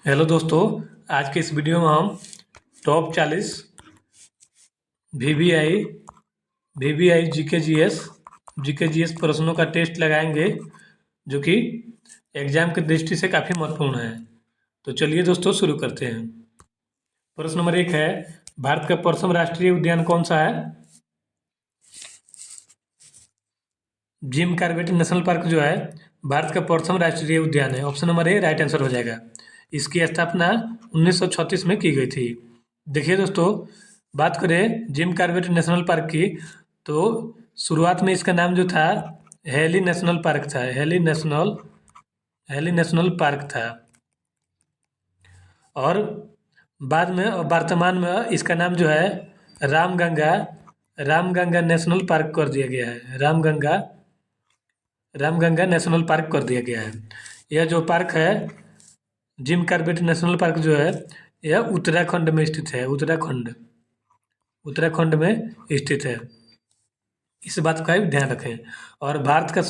Hello दोस्तों, आज के इस वीडियो में हम top 40 VVI VVI GK GS प्रश्नों का टेस्ट लगाएंगे, जो कि एग्जाम की दृष्टि से काफ़ी महत्वपूर्ण है। तो चलिए दोस्तों शुरू करते हैं। प्रश्न नंबर 1 है, भारत का प्रथम राष्ट्रीय उद्यान कौन सा है? जिम कॉर्बेट नेशनल पार्क जो है भारत का प्रथम राष्ट्रीय उद्यान है। Option number A right answer हो जाएगा। इसकी स्थापना 1936 में की गई थी। देखिए दोस्तों, बात करें जिम कॉर्बेट नेशनल पार्क की, तो शुरुआत में इसका नाम जो था हेली नेशनल पार्क था। हेली नेशनल पार्क था, और बाद में वर्तमान में इसका नाम जो है रामगंगा नेशनल पार्क कर दिया गया है। रामगंगा नेशनल पार्क कर दिया गया है। यह जो पार्क है, जिम कॉर्बेट नेशनल पार्क जो है, यह उत्तराखंड में स्थित है। उत्तराखंड में स्थित है। इस बात का भी ध्यान रखें। और भारत का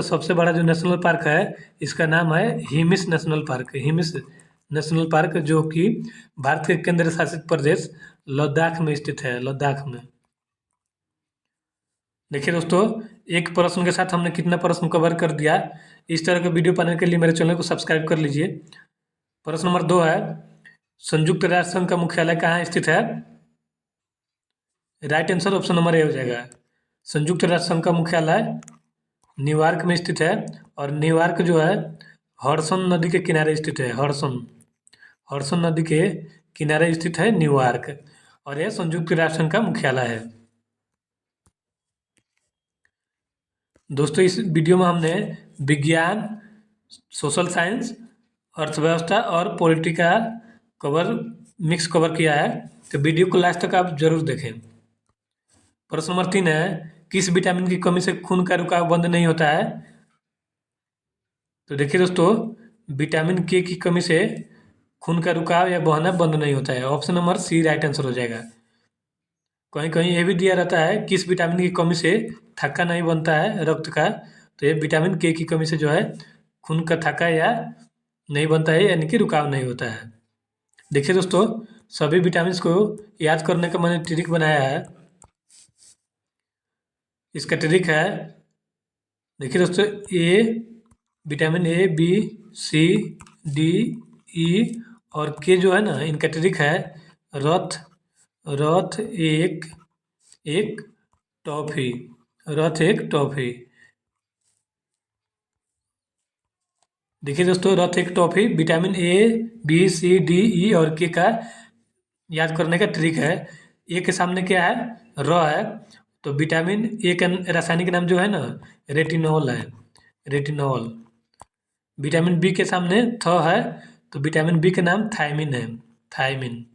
सबसे बड़ा जो नेशनल पार्क है, इसका नाम है Hemis national park. Hemis national park, जो कि भारत के केंद्र शासित प्रदेश लद्दाख में स्थित है। लद्दाख में। देखिए दोस्तों, एक प्रश्न के साथ हमने कितना प्रश्न कवर कर दिया। इस तरह के वीडियो पाने के लिए मेरे चैनल को सब्सक्राइब कर लीजिए। प्रश्न नंबर 2 है, संयुक्त राष्ट्र संघ का मुख्यालय कहाँ स्थित है? Right answer option number A हो जाएगा। संयुक्त राष्ट्र संघ का मुख्यालय न्यूयॉर्क में स्थित है, और न्यूयॉर्क जो है हडसन नदी के किनारे स्थित है। हडसन नदी के किनारे स्थित है न्यूयॉर्क, और यह संयुक्त राष्ट्र संघ का मुख्यालय है। दोस्तों, इस वीडियो में हमने विज्ञान, सोशल साइंस, अर्थव्यवस्था और पॉलिटी का मिक्स कवर किया है। तो वीडियो को लास्ट तक आप जरूर देखें। प्रश्न नंबर 3 है, किस विटामिन की कमी से खून का रुकाव बंद नहीं होता है? तो देखिए दोस्तों, विटामिन के की कमी से खून का रुकाव या बहना बंद नहीं होता है। Option number C right answer हो जाएगा। कहीं कहीं ये भी दिया रहता है, किस विटामिन की कमी से थक्का नहीं बनता है रक्त का। तो ये विटामिन के की कमी से जो है खून का थक्का या नहीं बनता है, यानी कि रुकाव नहीं होता है। देखिए दोस्तों, सभी विटामिन को याद करने का मैंने ट्रिक बनाया है। इसका ट्रिक है, देखिए दोस्तों, vitamin A, B, C, D, E और के जो है ना, इनका ट्रिक है रथ रथ एक टॉफी। रथ एक टॉफी। देखिए दोस्तों, रथ एक toffee vitamin A, B, C, D, E और के का याद करने का ट्रिक है। ए के सामने क्या है? र है, तो विटामिन ए का रासायनिक नाम जो है ना, रेटिनॉल है। रेटिनॉल। विटामिन बी के सामने थ है, तो विटामिन बी का नाम थायमिन है। थायमिन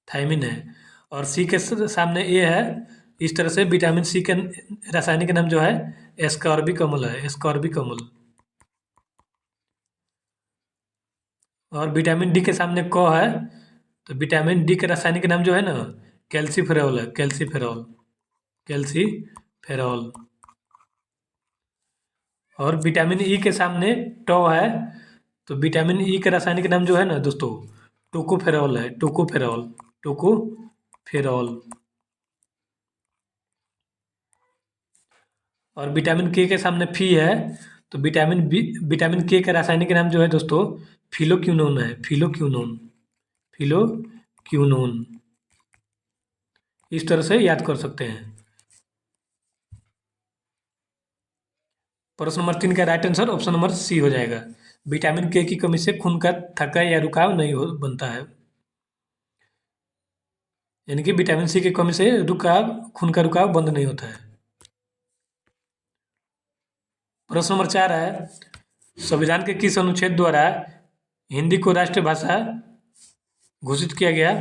थायमिन है। और सी के सामने ए है। इस तरह से विटामिन सी का रासायनिक नाम जो है एस्कॉर्बिक अम्ल है। एस्कॉर्बिक अम्ल। और विटामिन डी के सामने क है, तो विटामिन डी का रासायनिक नाम जो है ना, कैल्सीफेरॉल है। कैल्सीफेरॉल। और विटामिन ई के सामने टॉ है, तो विटामिन ई का रासायनिक नाम जो है ना दोस्तों, टोकोफेरॉल है। टोकोफेरॉल। और विटामिन के सामने फी है, तो विटामिन के का रासायनिक नाम जो है दोस्तों, फिलोक्विनोन है। फिलोक्विनोन। इस तरह से याद कर सकते हैं। प्रश्न नंबर 3 का right answer option number C हो जाएगा। विटामिन के की कमी से खून का थक्का या रुकाव नहीं बनता है, यानी कि विटामिन सी की कमी से खून का रुकाव बंद नहीं होता है। प्रश्न नंबर 4 है, संविधान के किस अनुच्छेद द्वारा हिंदी को राष्ट्रीय भाषा घोषित किया गया?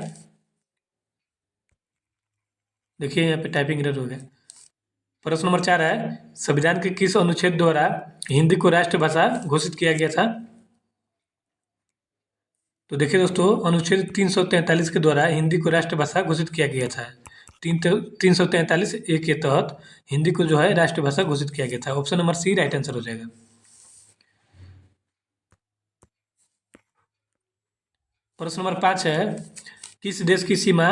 देखिए यहाँ पे टाइपिंग एरर हो गया। प्रश्न नंबर 4 है, संविधान के किस अनुच्छेद द्वारा हिंदी को राष्ट्रीय भाषा घोषित किया गया था? तो देखिए दोस्तों, अनुच्छेद 343 के द्वारा हिंदी को राष्ट्रभाषा घोषित किया गया था। 343 ए के तहत हिंदी को जो है राष्ट्रभाषा घोषित किया गया था। Option number C right answer हो जाएगा। प्रश्न नंबर 5 है, किस देश की सीमा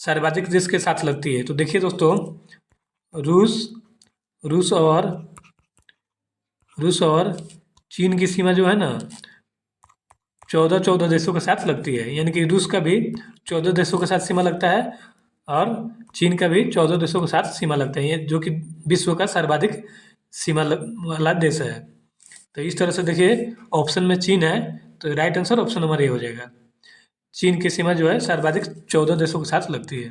सर्वाधिक देश के साथ लगती है? तो देखिए दोस्तों, रूस रूस और रूस और चीन की सीमा जो है ना 14 देशों के साथ लगती है। यानी कि रूस का भी 14 देशों के साथ सीमा लगता है और चीन का भी 14 देशों के साथ सीमा लगता है, ये जो कि विश्व का सर्वाधिक वाला देश है। तो इस तरह से देखिए, ऑप्शन में चीन है, तो right answer option number A हो जाएगा। चीन की सीमा जो है सर्वाधिक 14 देशों के साथ लगती है।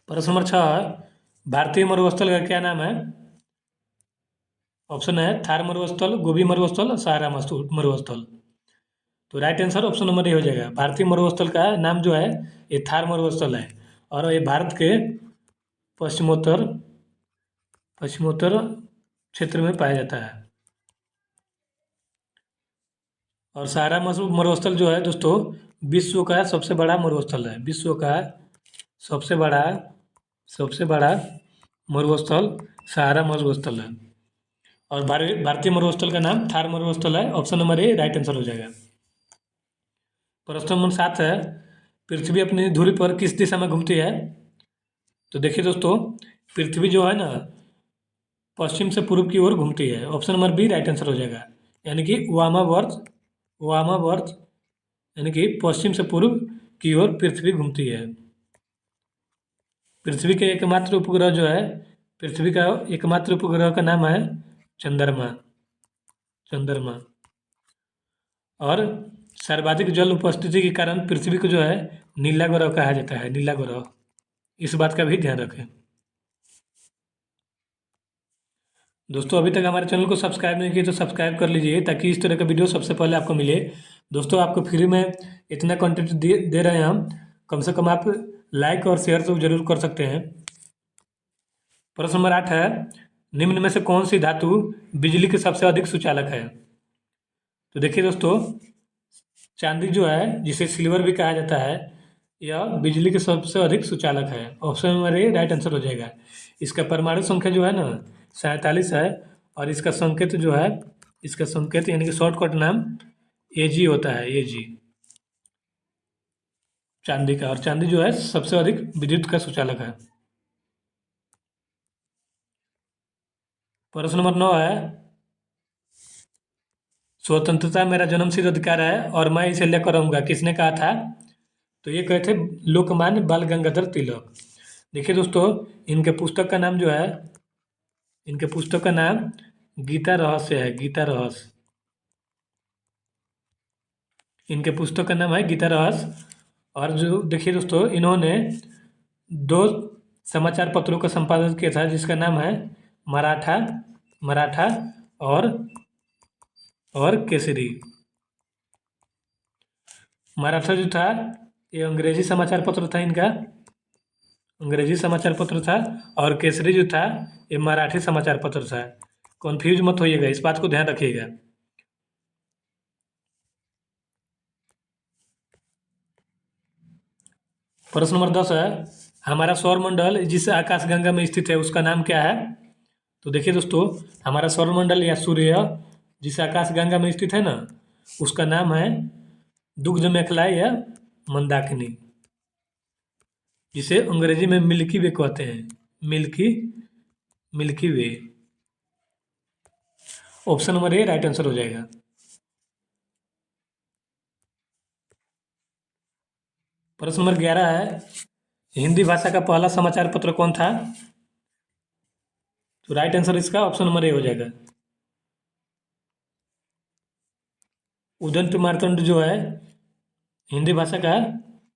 प्रश्न नंबर 6, भारतीय मरुस्थल का क्या नाम है? ऑप्शन है थार मरुस्थल, गोबी मरुस्थल, सहारा मरुस्थल। तो right answer option number A हो जाएगा। भारतीय मरुस्थल का नाम जो है ये थार मरुस्थल है और ये भारत के पश्चिमोत्तर पश्चिमोत्तर क्षेत्र में पाया जाता है। और सहारा मरुस्थल जो है दोस्तों, विश्व का सबसे बड़ा मरुस्थल है। विश्व का सबसे बड़ा सबसे बड़ा मरुस्थल सहारा मरुस्थल है। और भारतीय मरुस्थल का नाम थार मरुस्थल है। Option number A right answer हो जाएगा। प्रश्न नंबर 7 है, पृथ्वी अपनी धुरी पर किस दिशा में घूमती है? तो देखिए दोस्तों, पृथ्वी जो है ना पश्चिम से पूर्व की ओर घूमती है। Option number B right answer हो जाएगा। यानी कि वामावर्त यानी कि पश्चिम से पूर्व की ओर पृथ्वी घूमती है। पृथ्वी के एकमात्र उपग्रह जो है पृथ्वी का एकमात्र उपग्रह का नाम है चंद्रमा। चंद्रमा। और सर्वाधिक जल उपस्थिति के कारण पृथ्वी को जो है नीला ग्रह कहा जाता है। नीला ग्रह, इस बात का भी ध्यान रखें। दोस्तों, अभी तक हमारे चैनल को सब्सक्राइब नहीं किए तो सब्सक्राइब कर लीजिए, ताकि इस तरह का वीडियो सबसे पहले आपको मिले। दोस्तों, आपको फ्री में इतना कंटेंट दे रहे हैं हम, कम से कम आप लाइक और शेयर तो जरूर कर सकते हैं। प्रश्न नंबर 8 है, निम्न में से कौन सी धातु बिजली के सबसे अधिक सुचालक है? तो देखिए दोस्तों, चांदी जो है जिसे सिल्वर भी कहा जाता है, यह बिजली के सबसे अधिक सुचालक है। Option number A right answer हो जाएगा। इसका परमाणु संख्या जो है ना 47 है और इसका संकेत यानी कि शॉर्टकट नाम एजी होता है। एजी चांदी का, और चांदी जो है सबसे अधिक विद्युत का सुचालक है। प्रश्न नंबर 9 है, स्वतंत्रता मेरा जन्मसिद्ध अधिकार है और मैं इसे लेकर रहूंगा, किसने कहा था? तो ये कहे थे लोकमान्य बाल गंगाधर तिलक। देखिए दोस्तों, इनके पुस्तक का नाम जो है इनके पुस्तक का नाम गीता रहस्य है। गीता रहस्य। इनके पुस्तक का नाम है गीता रहस्य। और जो देखिए दोस्तों, इन्होंने 2 समाचार पत्रों का संपादन किया था, जिसका नाम है मराठा मराठा और केसरी। मराठा जो था ये अंग्रेजी समाचार पत्र था इनका, अंग्रेजी समाचार पत्र था। और केसरी जो था ये मराठी समाचार पत्र था। कन्फ्यूज मत होइएगा, इस बात को ध्यान रखिएगा। प्रश्न नंबर 10 है, हमारा सौर मंडल जिस आकाश गंगा में स्थित है उसका नाम क्या है? तो देखिए दोस्तों, हमारा सौर मंडल या सूर्य जिस आकाश गंगा में स्थित है ना उसका नाम है दुग्ध मेखला या मंदाकिनी, जिसे अंग्रेजी में मिल्की वे कहते हैं। Milky milky way. Option number A right answer हो जाएगा। प्रश्न नंबर 11 है, हिंदी भाषा का पहला समाचार पत्र कौन था? तो राइट आंसर इसका ऑप्शन नंबर ए हो जाएगा। उदंत मार्तंड जो है हिंदी भाषा का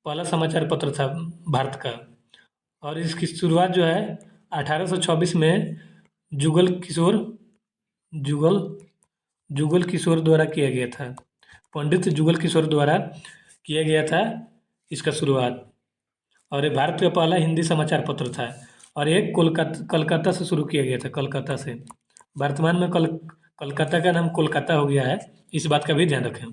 पहला समाचार पत्र था भारत का। और इसकी शुरुआत जो है 1826 में जुगल किशोर जुगल जुगल किशोर द्वारा किया गया था। पंडित जुगल किशोर द्वारा किया गया था इसका शुरुआत। और ये भारत का पहला हिंदी समाचार पत्र था। और ये कोलकाता से शुरू किया गया था। कलकत्ता से। वर्तमान में कलकत्ता का नाम कोलकाता हो गया है, इस बात का भी ध्यान रखें।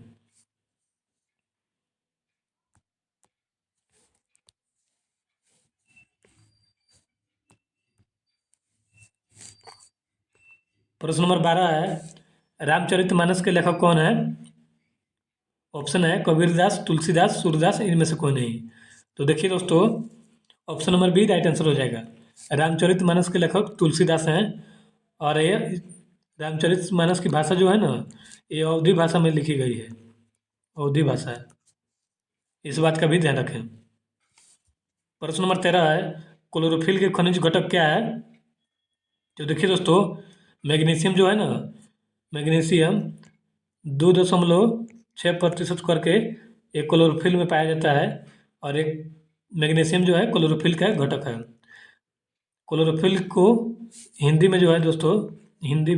प्रश्न नंबर 12 है रामचरितमानस के लेखक कौन है? ऑप्शन है कबीरदास, तुलसीदास, सूरदास, इनमें से कोई नहीं। तो देखिए दोस्तों, option number B right answer हो जाएगा। रामचरितमानस के लेखक तुलसीदास हैं। और ये रामचरितमानस की भाषा जो है ना, ये अवधी भाषा में लिखी गई है, अवधी भाषा है, इस बात का भी ध्यान रखें। प्रश्न नंबर 13 है क्लोरोफिल के खनिज घटक क्या है? तो देखिए दोस्तों, मैग्नीशियम जो है ना, मैग्नीशियम 2.6% करके एक क्लोरोफिल में पाया जाता है। और एक मैग्नीशियम जो है क्लोरोफिल का घटक है। क्लोरोफिल को हिंदी में जो है दोस्तों, हिंदी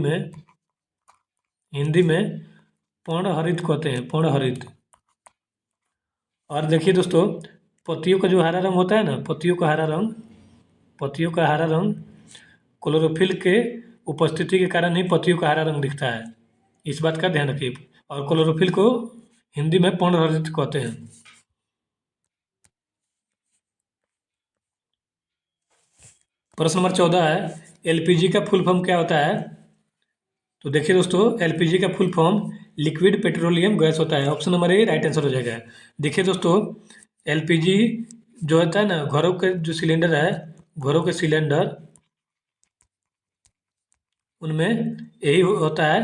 में पर्णहरित कहते हैं, पर्णहरित। और देखिए दोस्तों, पत्तियों का जो हरा रंग होता है ना, पत्तियों का हरा रंग क्लोरोफिल के उपस्थिति के कारण ही पत्तियों का हरा रंग दिखता है, इस बात का ध्यान रखिए। और क्लोरोफिल को हिंदी में पर्णहरित कहते हैं। प्रश्न नंबर 14 है एलपीजी का फुल फॉर्म क्या होता है? तो देखिए दोस्तों, एलपीजी का full form liquid petroleum gas होता है। Option number A right answer हो जाएगा। देखिए दोस्तों, एलपीजी जो होता है ना, घरों के जो सिलेंडर है, घरों के सिलेंडर, उनमें यही होता है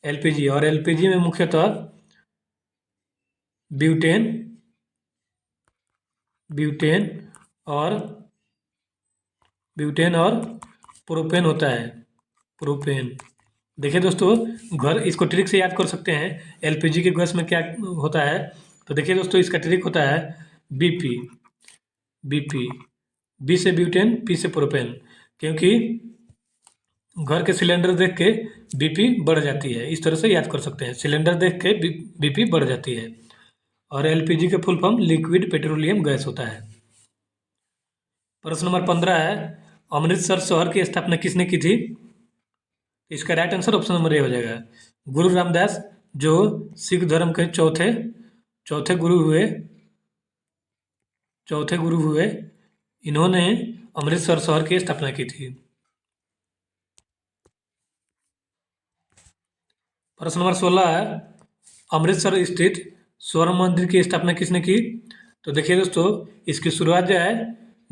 एलपीजी। और एलपीजी में मुख्यतः ब्यूटेन ब्यूटेन और प्रोपेन होता है, प्रोपेन। देखिए दोस्तों, घर इसको ट्रिक से याद कर सकते हैं एलपीजी के गैस में क्या होता है। तो देखिए दोस्तों, इसका ट्रिक होता है बीपी, बीपी, बी से ब्यूटेन, पी से प्रोपेन। क्योंकि घर के सिलेंडर देख के बीपी बढ़ जाती है, इस तरह से याद कर सकते हैं, सिलेंडर देख के बीपी बढ़ जाती है। और एलपीजी का full form liquid petroleum gas होता है। प्रश्न नंबर 15 है अमृतसर शहर की स्थापना किसने की थी? इसका right answer option number A हो जाएगा। गुरु रामदास, जो सिख धर्म के चौथे गुरु हुए, इन्होंने अमृतसर शहर की स्थापना की थी। प्रश्न नंबर 16 है अमृतसर स्थित स्वर्ण मंदिर की स्थापना किसने की? तो देखिए दोस्तों, इसकी शुरुआत जो है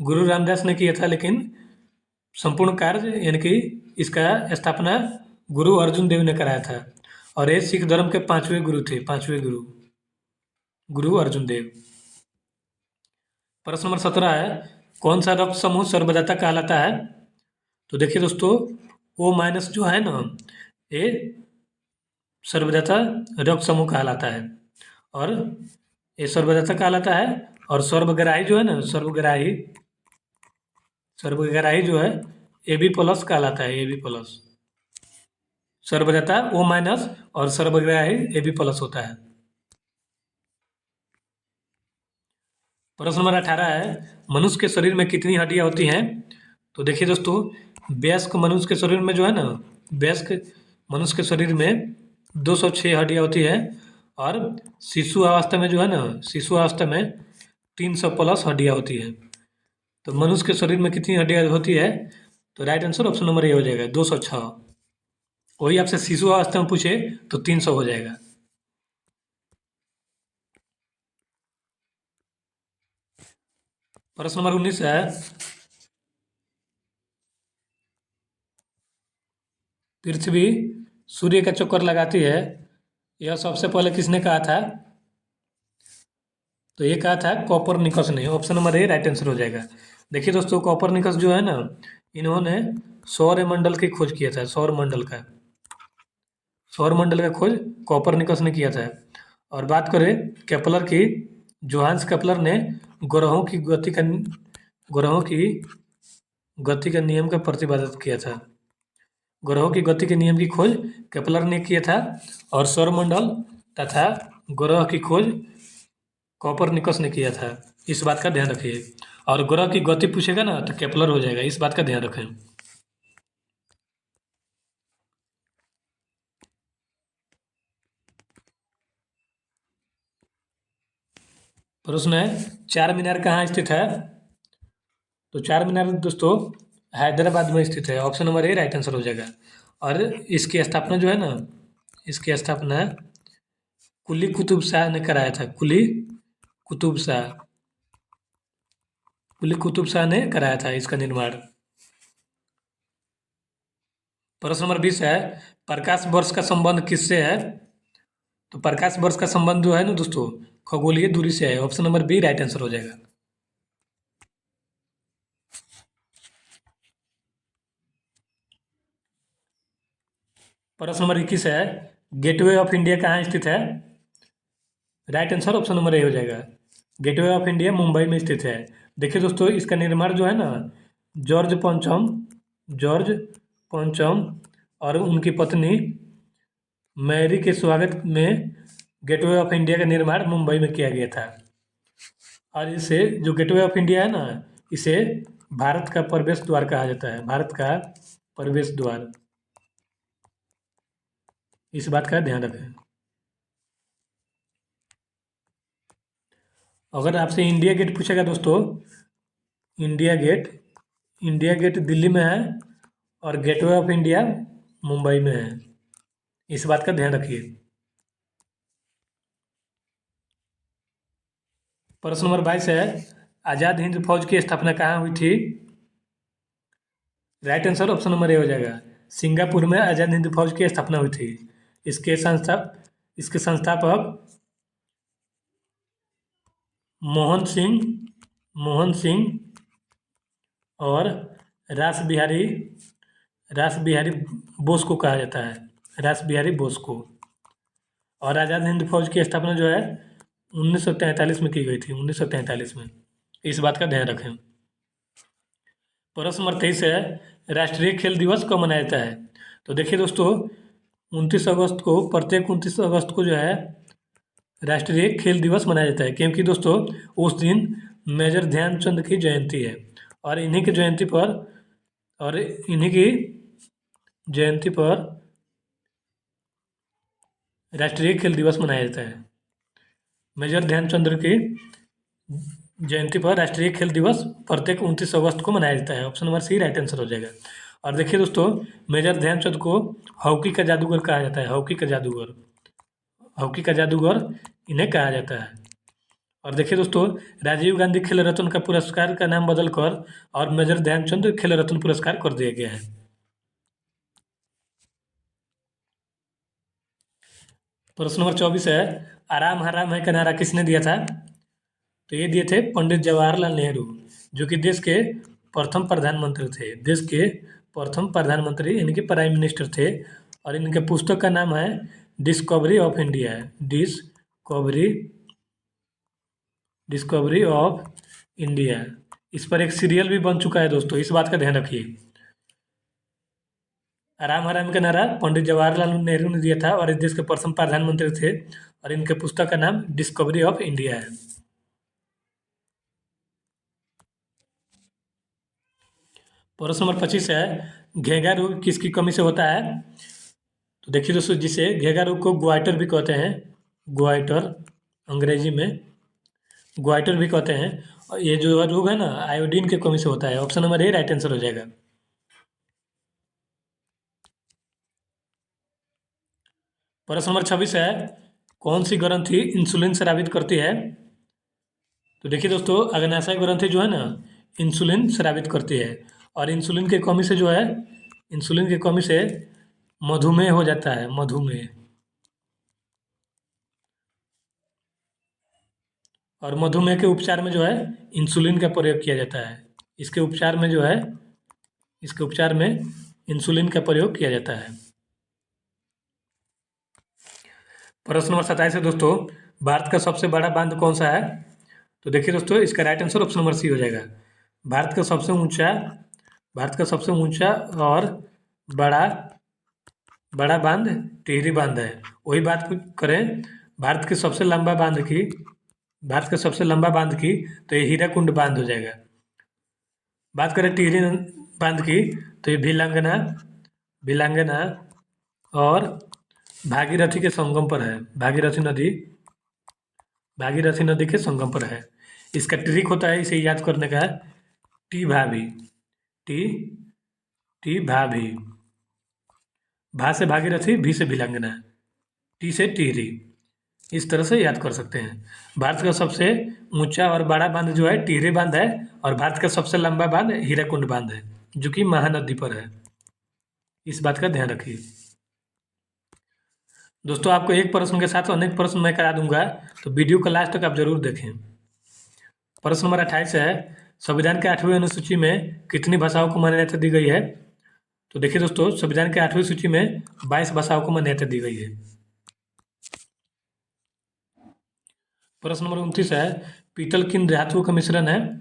गुरु रामदास ने किया था, लेकिन संपूर्ण कार्य यानी कि इसका स्थापना गुरु अर्जुन देव ने कराया था। और ये सिख धर्म के 5वें गुरु थे, 5वें गुरु अर्जुन देव। प्रश्न नंबर 17 है कौन सा रक्त समूह सर्वदाता कहलाता है? तो देखिए दोस्तों, O माइनस जो है ना, ये सर्वदाता रक्त समूह कहलाता है। और ये सर्वदाता कहलाता है। और सर्वग्राही जो है ना, सर्वग्राही जो है AB प्लस कहलाता है, AB प्लस। सर्वदाता O माइनस और सर्वग्राही AB प्लस होता है। प्रश्न नंबर 18 है मनुष्य के शरीर में कितनी हड्डियां होती हैं? तो देखिए दोस्तों, वयस्क मनुष्य के शरीर में जो है ना, वयस्क मनुष्य के शरीर में 206 हड्डियां होती है। और शिशु अवस्था में जो है ना, शिशु अवस्था में 300 प्लस हड्डियां होती है। तो मनुष्य के शरीर में कितनी हड्डियां होती है? तो right answer option number A हो जाएगा, 206। वही आपसे शिशु अवस्था में पूछे तो 300 हो जाएगा। प्रश्न नंबर 19 है पृथ्वी सूर्य का चक्कर लगाती है, यह सबसे पहले किसने कहा था? तो ये कहा था कोपरनिकस ने। Option number A right answer हो जाएगा। देखिए दोस्तों, कोपरनिकस जो है ना, इन्होंने सौरमंडल की खोज किया था, सौरमंडल का खोज कोपरनिकस ने किया था। और बात करें केपलर की, जोहान्स केपलर ने ग्रहों की गति का नियम का प्रतिपादित किया था। ग्रहों की गति के नियम की खोज केपलर ने किया था। और सौरमंडल तथा ग्रह की खोज कोपरनिकस ने किया था, इस बात का ध्यान रखिए। और ग्रह की गति पूछेगा ना तो केपलर हो जाएगा, इस बात का ध्यान रखें। प्रश्न है चार मीनार कहाँ स्थित है? तो चार मीनार दोस्तों हैदराबाद में स्थित है। Option number A right answer हो जाएगा। और इसकी स्थापना जो है ना, इसकी स्थापना कुली कुतुब शाह ने कराया था। कुतुब शाह कुली कुतुब शाह ने कराया था इसका निर्माण। प्रश्न नंबर 20 है, प्रकाश वर्ष का संबंध किससे है? तो प्रकाश वर्ष का संबंध जो है ना दोस्तों, खगोलीय दूरी से है। Option number B right answer हो जाएगा। प्रश्न नंबर 21 है, गेटवे ऑफ इंडिया कहाँ स्थित है? Right answer option number A हो जाएगा। गेटवे ऑफ इंडिया मुंबई में स्थित है। देखिए दोस्तों, इसका निर्माण जो है ना, जॉर्ज पंचम और उनकी पत्नी मैरी के स्वागत में गेटवे ऑफ इंडिया का निर्माण मुंबई में किया गया था। और इसे जो गेटवे ऑफ इंडिया है ना, इसे भारत का प्रवेश द्वार कहा जाता है। भारत का प्रवेश द्वार, इस बात का ध्यान रखें। अगर आपसे इंडिया गेट पूछेगा दोस्तों, इंडिया गेट दिल्ली में है और गेटवे ऑफ इंडिया मुंबई में है। इस बात का ध्यान रखिए। प्रश्न नंबर 22 है, आज़ाद हिंद फौज की स्थापना कहाँ हुई थी? Right answer option number A हो जाएगा। सिंगापुर में आज़ाद हिंद फौज की स्थापना हुई थी। इसके संस्थापक मोहन सिंह और रास बिहारी बोस को कहा जाता है। रास बिहारी बोस को। और आज़ाद हिंद फौज की स्थापना जो है 1943 में की गई थी। 1943 में, इस बात का ध्यान रखें। प्रश्न नंबर 23 है, राष्ट्रीय खेल दिवस कब मनाया जाता है? तो देखिए दोस्तों, 29 अगस्त को, प्रत्येक 29 अगस्त को जो है राष्ट्रीय खेल दिवस मनाया जाता है, क्योंकि दोस्तों उस दिन मेजर ध्यानचंद की जयंती है। और इन्हीं की जयंती पर राष्ट्रीय खेल दिवस मनाया जाता है। मेजर ध्यानचंद की जयंती पर राष्ट्रीय खेल दिवस प्रत्येक 29 अगस्त को मनाया जाता है। Option number C right answer हो जाएगा। और देखिए दोस्तों, मेजर ध्यानचंद को हॉकी का जादूगर कहा जाता है। हॉकी का जादूगर इन्हें कहा जाता है। और देखिए दोस्तों, राजीव गांधी खेल रत्न का पुरस्कार का नाम बदलकर और मेजर ध्यानचंद खेल रत्न पुरस्कार कर दिया गया है। प्रश्न नंबर 24 है, आराम हराम है का नारा किसने दिया था? तो ये दिए थे पंडित जवाहरलाल नेहरू, जो कि देश के प्रथम प्रधानमंत्री थे। देश के प्रथम प्रधानमंत्री, यानी कि प्राइम मिनिस्टर थे। और इनके पुस्तक का नाम है discovery of India. Discovery of India. इस पर एक सीरियल भी बन चुका है दोस्तों, इस बात का ध्यान रखिए। आराम हराम का नारा पंडित जवाहरलाल नेहरू ने दिया था और इस देश के प्रथम प्रधानमंत्री थे। और इनके पुस्तक का नाम डिस्कवरी ऑफ इंडिया है। प्रश्न नंबर 25 है, घेंघा रोग किसकी कमी से होता है? तो देखिए दोस्तों, जिसे घेंघा रोग को ग्वाइटर भी कहते हैं। ग्वाइटर, अंग्रेजी में ग्वाइटर भी कहते हैं। और ये जो रोग है ना, आयोडीन की कमी से होता है। Option number A right answer हो जाएगा। प्रश्न नंबर 26 है, कौन सी ग्रंथि इंसुलिन स्रावित करती है? तो देखिए दोस्तों, अग्नाशय ग्रंथि जो है ना, इंसुलिन स्रावित करती है। और इंसुलिन की कमी से जो है, इंसुलिन की कमी से मधुमेह हो जाता है। मधुमेह। और मधुमेह के उपचार में जो है इंसुलिन का प्रयोग किया जाता है। इसके उपचार में जो है, इसके उपचार में इंसुलिन का प्रयोग किया जाता है। प्रश्न नंबर 27 है दोस्तों, भारत का सबसे बड़ा बांध कौन सा है? तो देखिए दोस्तों, इसका right answer option number C हो जाएगा। भारत का सबसे ऊंचा और बड़ा बांध टिहरी बांध है। वही बात करें भारत के सबसे लंबा बांध की, तो ये हीराकुंड बांध हो जाएगा। बात करें टिहरी बांध की, तो ये भिलांगना और भागीरथी के संगम पर है। भागीरथी नदी के संगम पर है। इसका ट्रिक होता है इसे याद करने का, टी भाभी। भा से भागीरथी, भी से भिलंगना, टी से टिहरी। इस तरह से याद कर सकते हैं। भारत का सबसे ऊंचा और बड़ा बांध जो है टिहरी बांध है, और भारत का सबसे लंबा बांध हीराकुंड बांध है, जो कि महानदी पर है। इस बात का ध्यान रखिए। दोस्तों, आपको एक प्रश्न के साथ अनेक प्रश्न मैं करा दूंगा, तो वीडियो को लास्ट तक आप जरूर देखें। प्रश्न नंबर 28 है, संविधान के 8वीं अनुसूची में कितनी भाषाओं को मान्यता दी गई है? तो देखिए दोस्तों, संविधान के 8वीं सूची में 22 भाषाओं को मान्यता दी गई है। प्रश्न नंबर 29 है, पीतल किन धातुओं का मिश्रण है?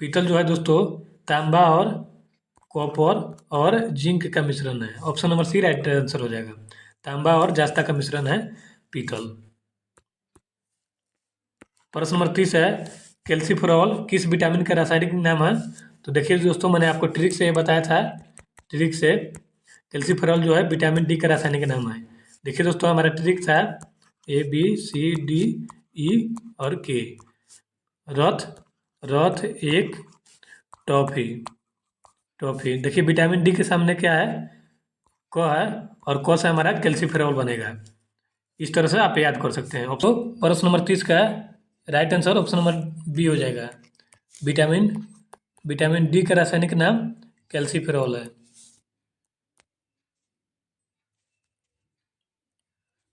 पीतल जो है दोस्तों, तांबा और कॉपर और जिंक का मिश्रण है। Option number C right answer हो जाएगा। तांबा और जास्ता का मिश्रण है पीतल। प्रश्न नंबर 30 है, कैल्सीफेरॉल किस विटामिन का रासायनिक नाम है? तो देखिए दोस्तों, मैंने आपको ट्रिक से बताया था, ट्रिक से कैल्सीफेरॉल जो है विटामिन डी का रासायनिक नाम है। देखिए दोस्तों, हमारा ट्रिक था ABCDE और K। रथ, रथ एक, टॉफी, टॉफी। देखिए विटामिन डी के सामने क्या है? क है, और क से हमारा कैल्सीफेरॉल बनेगा। इस तरह से आप याद कर सकते हैं। तो प्रश्न नंबर 30 का right answer option number B हो जाएगा। विटामिन विटामिन डी का रासायनिक नाम कैल्सीफेरॉल है।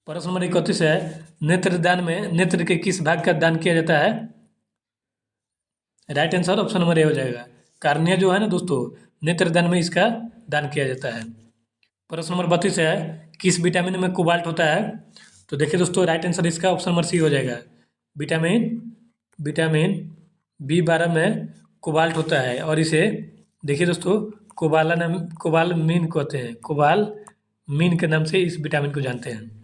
प्रश्न नंबर 31 है, नेत्रदान में नेत्र के किस भाग का दान किया जाता है? Right answer option number A हो जाएगा। कार्निया जो है ना दोस्तों, नेत्रदान में इसका दान किया जाता है। प्रश्न नंबर 32 है, किस विटामिन में कोबाल्ट होता है? तो देखिए दोस्तों, राइट आंसर इसका ऑप्शन नंबर सी हो जाएगा। विटामिन विटामिन B12 में कोबाल्ट होता है, और इसे देखिए दोस्तों, कोबालमीन कहते हैं। कोबालमीन के नाम से इस विटामिन को जानते हैं।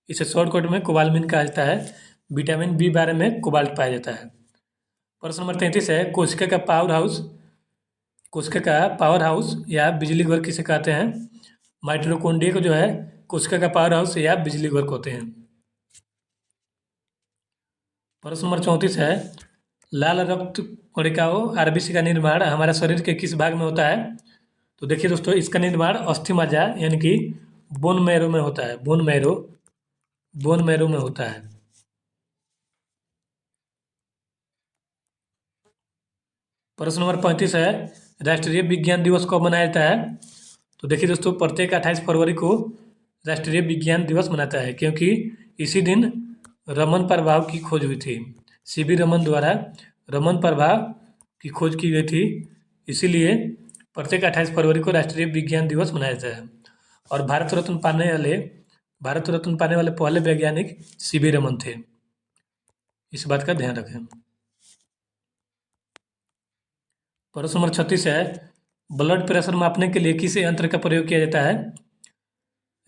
इसे शॉर्टकट में कोबालमीन कहा जाता है। विटामिन B12 में कोबाल्ट पाया जाता है। प्रश्न नंबर 33 है, कोशिका का पावर हाउस या बिजली घर किसे कहते हैं? माइटोकॉन्ड्रिया को जो है कोशिका का पावर हाउस या बिजली घर कहते हैं। प्रश्न नंबर 34 है, लाल रक्त कणिकाओं RBC का निर्माण हमारे शरीर के किस भाग में होता है? तो देखिए दोस्तों, इसका निर्माण अस्थि मज्जा यानी कि बोन मैरो में होता है। बोन मैरो में होता है। प्रश्न नंबर 35 है, राष्ट्रीय विज्ञान दिवस कब मनाया जाता है? तो देखिए दोस्तों, प्रत्येक 28 फरवरी को राष्ट्रीय विज्ञान दिवस मनाता है, क्योंकि इसी दिन रमन प्रभाव की खोज हुई थी। CV रमन द्वारा रमन प्रभाव की खोज की गई थी, इसीलिए प्रत्येक 28 फरवरी को राष्ट्रीय विज्ञान दिवस मनाया जाता है। और भारत रत्न पाने वाले पहले वैज्ञानिक CV रमन थे। इस बात का ध्यान रखें। प्रश्न नंबर 36 है, ब्लड प्रेशर मापने के लिए किस यंत्र का प्रयोग किया जाता है?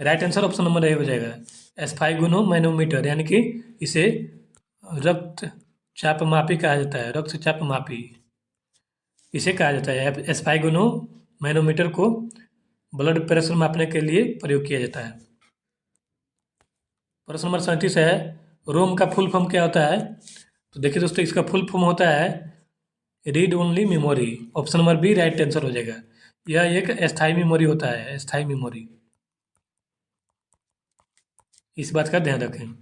Right answer option number A हो जाएगा। एस्फाइगोनोमैनोमीटर, यानी कि इसे रक्तचाप मापी कहा जाता है। रक्तचाप मापी इसे कहा जाता है। एस्फाइगोनोमैनोमीटर को ब्लड प्रेशर मापने के लिए प्रयोग किया जाता है। प्रश्न नंबर 37 है, रोम का फुल फॉर्म क्या होता है? तो देखिए दोस्तों, इसका फुल फॉर्म होता है read only memory. Option number B right answer हो जाएगा। यह एक अस्थायी मेमोरी होता है, अस्थायी मेमोरी। इस बात का ध्यान रखें।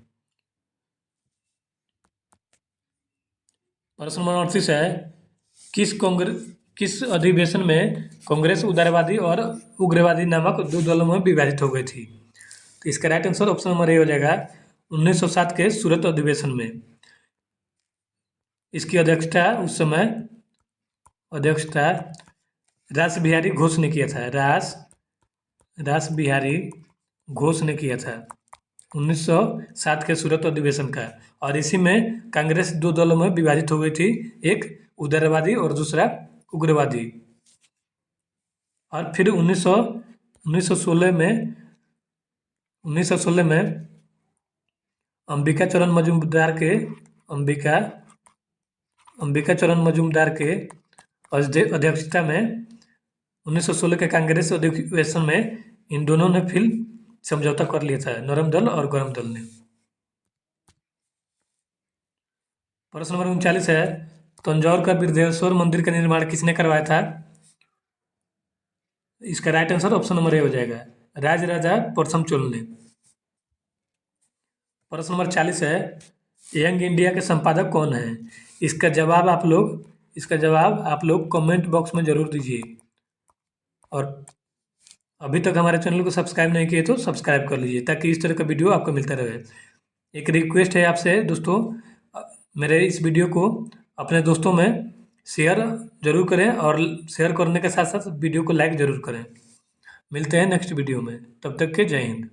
प्रश्न नंबर 38 है, किस अधिवेशन में कांग्रेस उदारवादी और उग्रवादी नामक दो दलों में विभाजित हो गई थी? तो इसका right answer option number A हो जाएगा। 1907 के सूरत अधिवेशन में। इसकी अध्यक्षता रास बिहारी घोष ने किया था। रास बिहारी घोष ने किया था 1907 के सूरत अधिवेशन का। और इसी में कांग्रेस दो दलों में विभाजित हो गई थी, एक उदारवादी और दूसरा उग्रवादी। और फिर 1916 में अंबिका चरण मजूमदार के अध्यक्षता में 1916 के कांग्रेस अधिवेशन में इन दोनों ने फिर समझौता कर लिया था, नरम दल और गरम दल ने। प्रश्न नंबर 39 है, तंजौर का बृहदेश्वर मंदिर का निर्माण किसने करवाया था? इसका right answer option number A हो जाएगा। राजराजा परसम चोल ने। प्रश्न नंबर 40 है, यंग इंडिया के संपादक कौन है? इसका जवाब आप लोग कमेंट बॉक्स में ज़रूर दीजिए। और अभी तक हमारे चैनल को सब्सक्राइब नहीं किए तो सब्सक्राइब कर लीजिए ताकि इस तरह का वीडियो आपको मिलता रहे। एक रिक्वेस्ट है आपसे दोस्तों, मेरे इस वीडियो को अपने दोस्तों में शेयर ज़रूर करें और शेयर करने के साथ साथ वीडियो को लाइक ज़रूर करें। मिलते हैं नेक्स्ट वीडियो में, तब तक के जय हिंद।